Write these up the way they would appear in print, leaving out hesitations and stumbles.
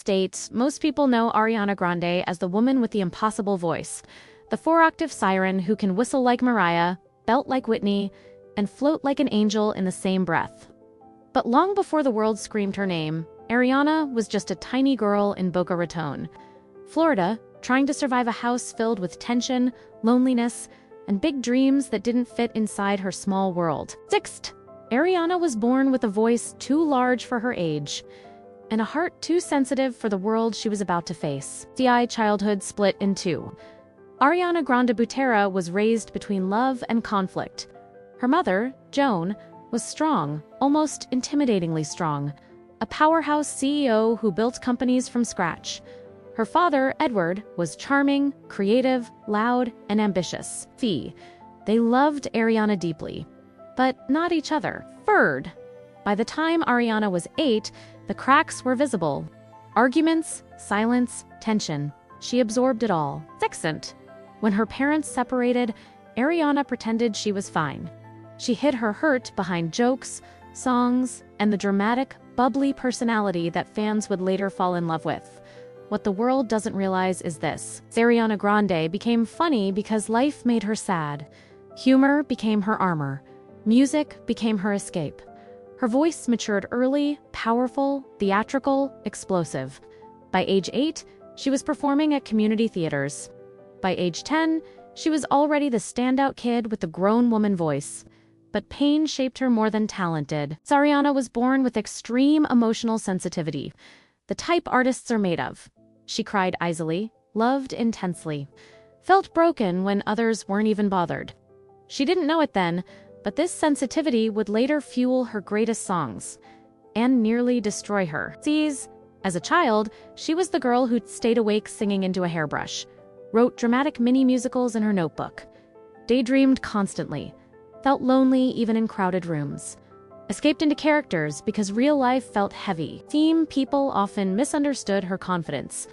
date, most people know Ariana Grande as the woman with the impossible voice, the four-octave siren who can whistle like Mariah, belt like Whitney, and float like an angel in the same breath. But long before the world screamed her name, Ariana was just a tiny girl in Boca Raton, Florida, trying to survive a house filled with tension, loneliness, and big dreams that didn't fit inside her small world. Sixth, Ariana was born with a voice too large for her age, and a heart too sensitive for the world she was about to face. CI childhood split in two. Ariana Grande Butera was raised between love and conflict. Her mother, Joan, was strong, almost intimidatingly strong, a powerhouse CEO who built companies from scratch. Her father, Edward, was charming, creative, loud, and ambitious. They loved Ariana deeply, but not each other. Third, by the time Ariana was 8, the cracks were visible. Arguments, silence, tension. She absorbed it all. Sixth, when her parents separated, Ariana pretended she was fine. She hid her hurt behind jokes, songs, and the dramatic, bubbly personality that fans would later fall in love with. What the world doesn't realize is this: Ariana Grande became funny because life made her sad. Humor became her armor. Music became her escape. Her voice matured early, powerful, theatrical, explosive. By age 8, she was performing at community theaters. By age 10, she was already the standout kid with the grown woman voice. But pain shaped her more than talent did. Ariana was born with extreme emotional sensitivity, the type artists are made of. She cried easily, loved intensely, felt broken when others weren't even bothered. She didn't know it then, but this sensitivity would later fuel her greatest songs and nearly destroy her. As a child, she was the girl who stayed awake singing into a hairbrush, wrote dramatic mini-musicals in her notebook, daydreamed constantly, felt lonely even in crowded rooms, escaped into characters because real life felt heavy. People often misunderstood her confidence.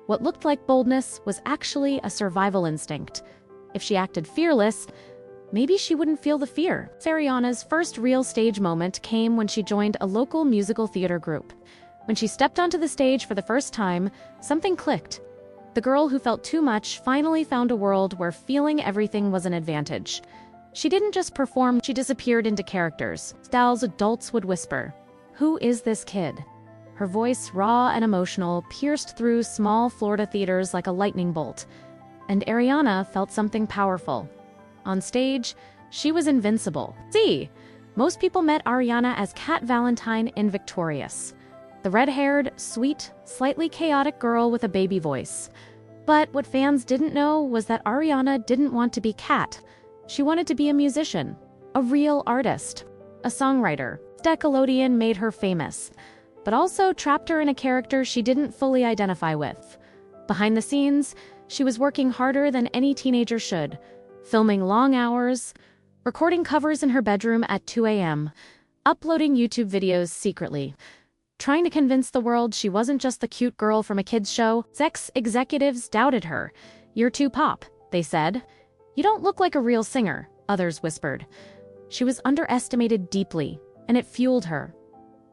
What looked like boldness was actually a survival instinct. If she acted fearless, maybe she wouldn't feel the fear. Ariana's first real stage moment came when she joined a local musical theater group. When she stepped onto the stage for the first time, something clicked. The girl who felt too much finally found a world where feeling everything was an advantage. She didn't just perform, she disappeared into characters. Styles adults would whisper, "Who is this kid?" Her voice, raw and emotional, pierced through small Florida theaters like a lightning bolt. And Ariana felt something powerful. On stage, she was invincible. Most people met Ariana as Cat Valentine in Victorious, the red-haired, sweet, slightly chaotic girl with a baby voice. But what fans didn't know was that Ariana didn't want to be Cat. She wanted to be a musician, a real artist, a songwriter. Nickelodeon made her famous, but also trapped her in a character she didn't fully identify with. Behind the scenes, she was working harder than any teenager should, filming long hours, recording covers in her bedroom at 2 a.m., uploading YouTube videos secretly, trying to convince the world she wasn't just the cute girl from a kids' show. Sex executives doubted her. "You're too pop," they said. "You don't look like a real singer," others whispered. She was underestimated deeply, and it fueled her.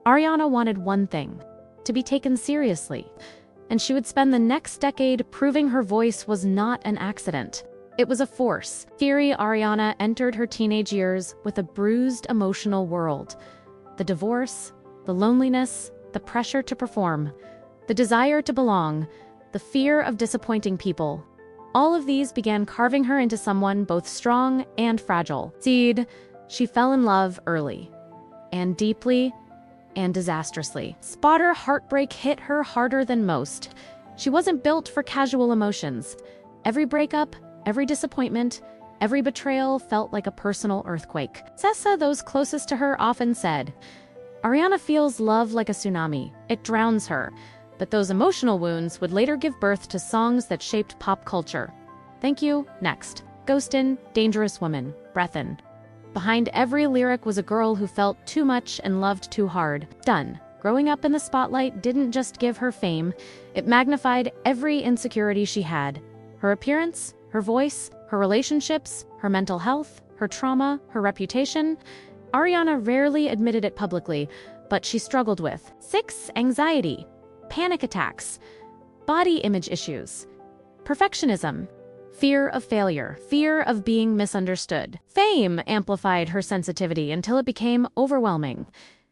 Ariana wanted one thing: to be taken seriously, and she would spend the next decade proving her voice was not an accident. It was a force. Ariana entered her teenage years with a bruised emotional world. The divorce, the loneliness, the pressure to perform, the desire to belong, the fear of disappointing people. All of these began carving her into someone both strong and fragile. She fell in love early, and deeply, and disastrously. Heartbreak hit her harder than most. She wasn't built for casual emotions. Every breakup, every disappointment, every betrayal felt like a personal earthquake. Those closest to her often said, "Ariana feels love like a tsunami. It drowns her." But those emotional wounds would later give birth to songs that shaped pop culture. Thank you. Next. Ghostin', Dangerous Woman, Breathin'. Behind every lyric was a girl who felt too much and loved too hard. Growing up in the spotlight didn't just give her fame, it magnified every insecurity she had. Her appearance, her voice, her relationships, her mental health, her trauma, her reputation. Ariana rarely admitted it publicly, but she struggled with. Anxiety. panic attacks, body image issues, perfectionism, fear of failure, fear of being misunderstood. Fame amplified her sensitivity until it became overwhelming.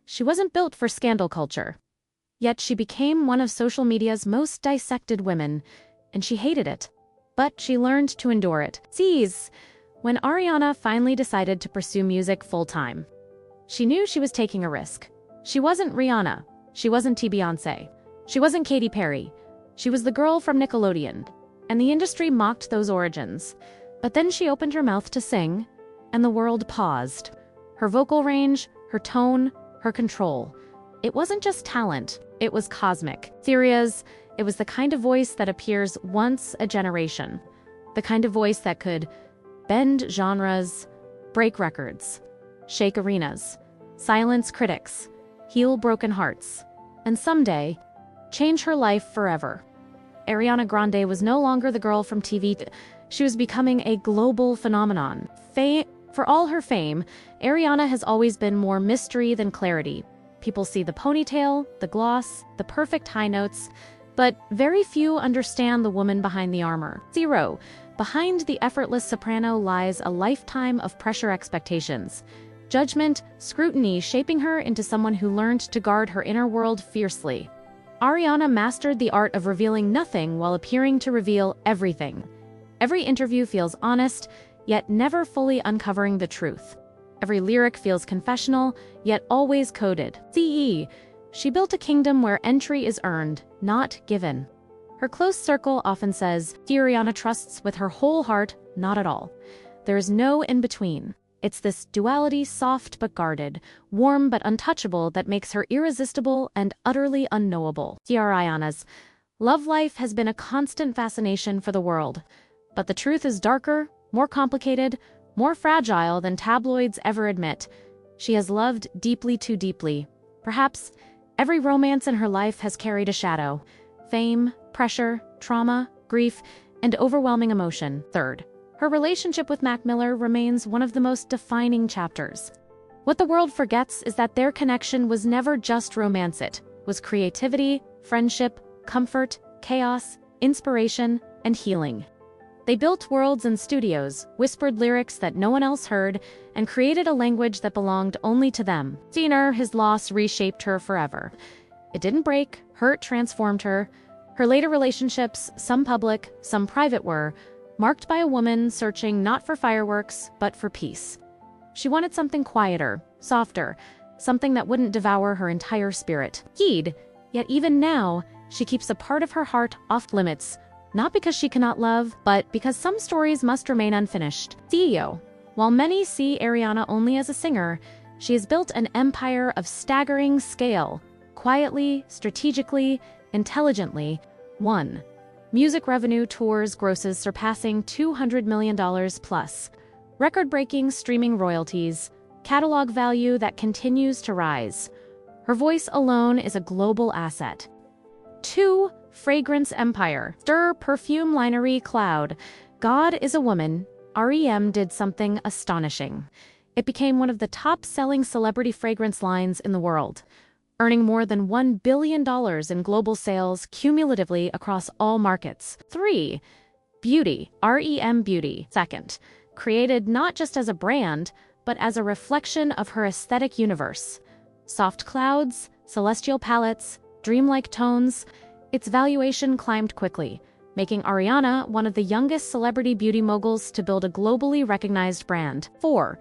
She wasn't built for scandal culture. Yet she became one of social media's most dissected women, and she hated it. But she learned to endure it. When Ariana finally decided to pursue music full-time, she knew she was taking a risk. She wasn't Rihanna. She wasn't Beyonce. She wasn't Katy Perry. She was the girl from Nickelodeon, and the industry mocked those origins. But then she opened her mouth to sing, and the world paused. Her vocal range, her tone, her control. It wasn't just talent, it was cosmic. Serious, it was the kind of voice that appears once a generation. The kind of voice that could bend genres, break records, shake arenas, silence critics, heal broken hearts, and someday, change her life forever. Ariana Grande was no longer the girl from TV. She was becoming a global phenomenon. For all her fame, Ariana has always been more mystery than clarity. People see the ponytail, the gloss, the perfect high notes, but very few understand the woman behind the armor. Behind the effortless soprano lies a lifetime of pressure expectations, judgment, scrutiny shaping her into someone who learned to guard her inner world fiercely. Ariana mastered the art of revealing nothing while appearing to reveal everything. Every interview feels honest, yet never fully uncovering the truth. Every lyric feels confessional, yet always coded. She built a kingdom where entry is earned, not given. Her close circle often says, Ariana trusts with her whole heart, not at all. There is no in-between. It's this duality, soft but guarded, warm but untouchable, that makes her irresistible and utterly unknowable. Ariana's love life has been a constant fascination for the world, but the truth is darker, more complicated, more fragile than tabloids ever admit. She has loved deeply too deeply. Perhaps every romance in her life has carried a shadow. Fame, pressure, trauma, grief, and overwhelming emotion. Third, her relationship with Mac Miller remains one of the most defining chapters. What the world forgets is that their connection was never just romance. It was creativity, friendship, comfort, chaos, inspiration, and healing. They built worlds and studios, whispered lyrics that no one else heard, and created a language that belonged only to them. His loss reshaped her forever. It didn't break, hurt transformed her. Her later relationships, some public, some private, were marked by a woman searching not for fireworks, but for peace. She wanted something quieter, softer, something that wouldn't devour her entire spirit. Yet even now, she keeps a part of her heart off limits, not because she cannot love, but because some stories must remain unfinished. While many see Ariana only as a singer, she has built an empire of staggering scale, quietly, strategically, intelligently. 1. Music revenue tours grosses surpassing $200 million plus. Record-breaking streaming royalties, catalog value that continues to rise. Her voice alone is a global asset. 2. Fragrance empire. Stir perfume linery cloud. God is a woman. REM did something astonishing. It became one of the top-selling celebrity fragrance lines in the world, earning more than $1 billion in global sales cumulatively across all markets. 3. Beauty. REM Beauty. Second, created not just as a brand, but as a reflection of her aesthetic universe. Soft clouds, celestial palettes, dreamlike tones. Its valuation climbed quickly, making Ariana one of the youngest celebrity beauty moguls to build a globally recognized brand. 4.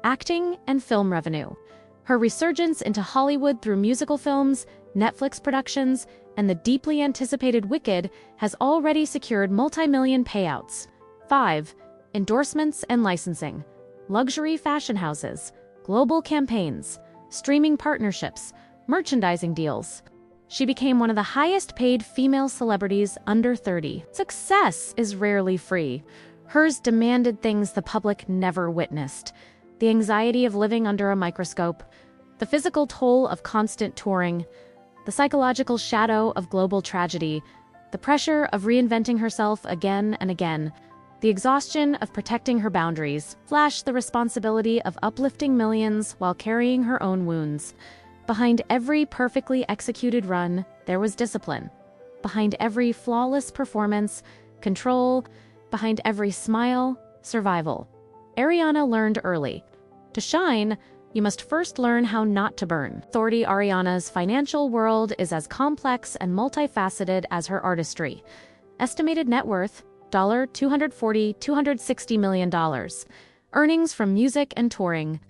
Acting and film revenue. Her resurgence into Hollywood through musical films, Netflix productions, and the deeply anticipated Wicked has already secured multi-million payouts. 5. Endorsements and licensing. Luxury fashion houses, global campaigns, streaming partnerships, merchandising deals. She became one of the highest-paid female celebrities under 30. Success is rarely free. Hers demanded things the public never witnessed. The anxiety of living under a microscope, the physical toll of constant touring, the psychological shadow of global tragedy, the pressure of reinventing herself again and again, the exhaustion of protecting her boundaries, the responsibility of uplifting millions while carrying her own wounds. Behind every perfectly executed run, there was discipline. Behind every flawless performance, control. Behind every smile, survival. Ariana learned early. To shine, you must first learn how not to burn. Authority Ariana's financial world is as complex and multifaceted as her artistry. Estimated net worth, $260 million. Earnings from music and touring.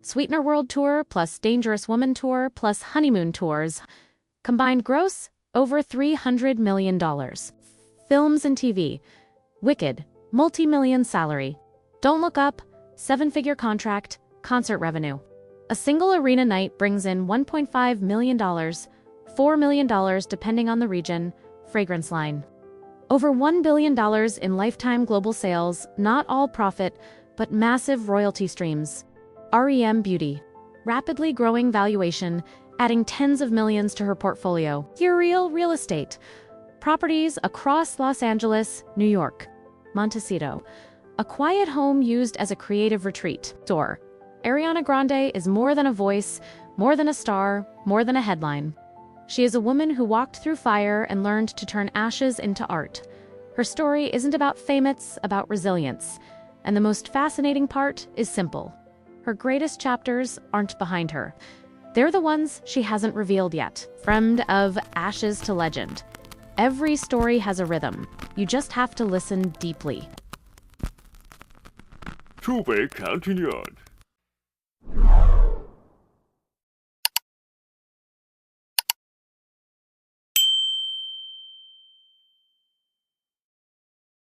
Sweetener World Tour plus Dangerous Woman Tour plus Honeymoon Tours. Combined gross, over $300 million. Films and TV. Wicked, multi-million salary. Don't Look Up, seven-figure contract, concert revenue. A single arena night brings in $1.5 million, $4 million depending on the region, fragrance line. Over $1 billion in lifetime global sales, not all profit, but massive royalty streams. REM Beauty. Rapidly growing valuation, adding tens of millions to her portfolio. Real estate. Properties across Los Angeles, New York. Montecito. A quiet home used as a creative retreat. Door. Ariana Grande is more than a voice, more than a star, more than a headline. She is a woman who walked through fire and learned to turn ashes into art. Her story isn't about fame, it's about resilience. And the most fascinating part is simple. Her greatest chapters aren't behind her. They're the ones she hasn't revealed yet. From of ashes to legend. Every story has a rhythm. You just have to listen deeply. To be continued.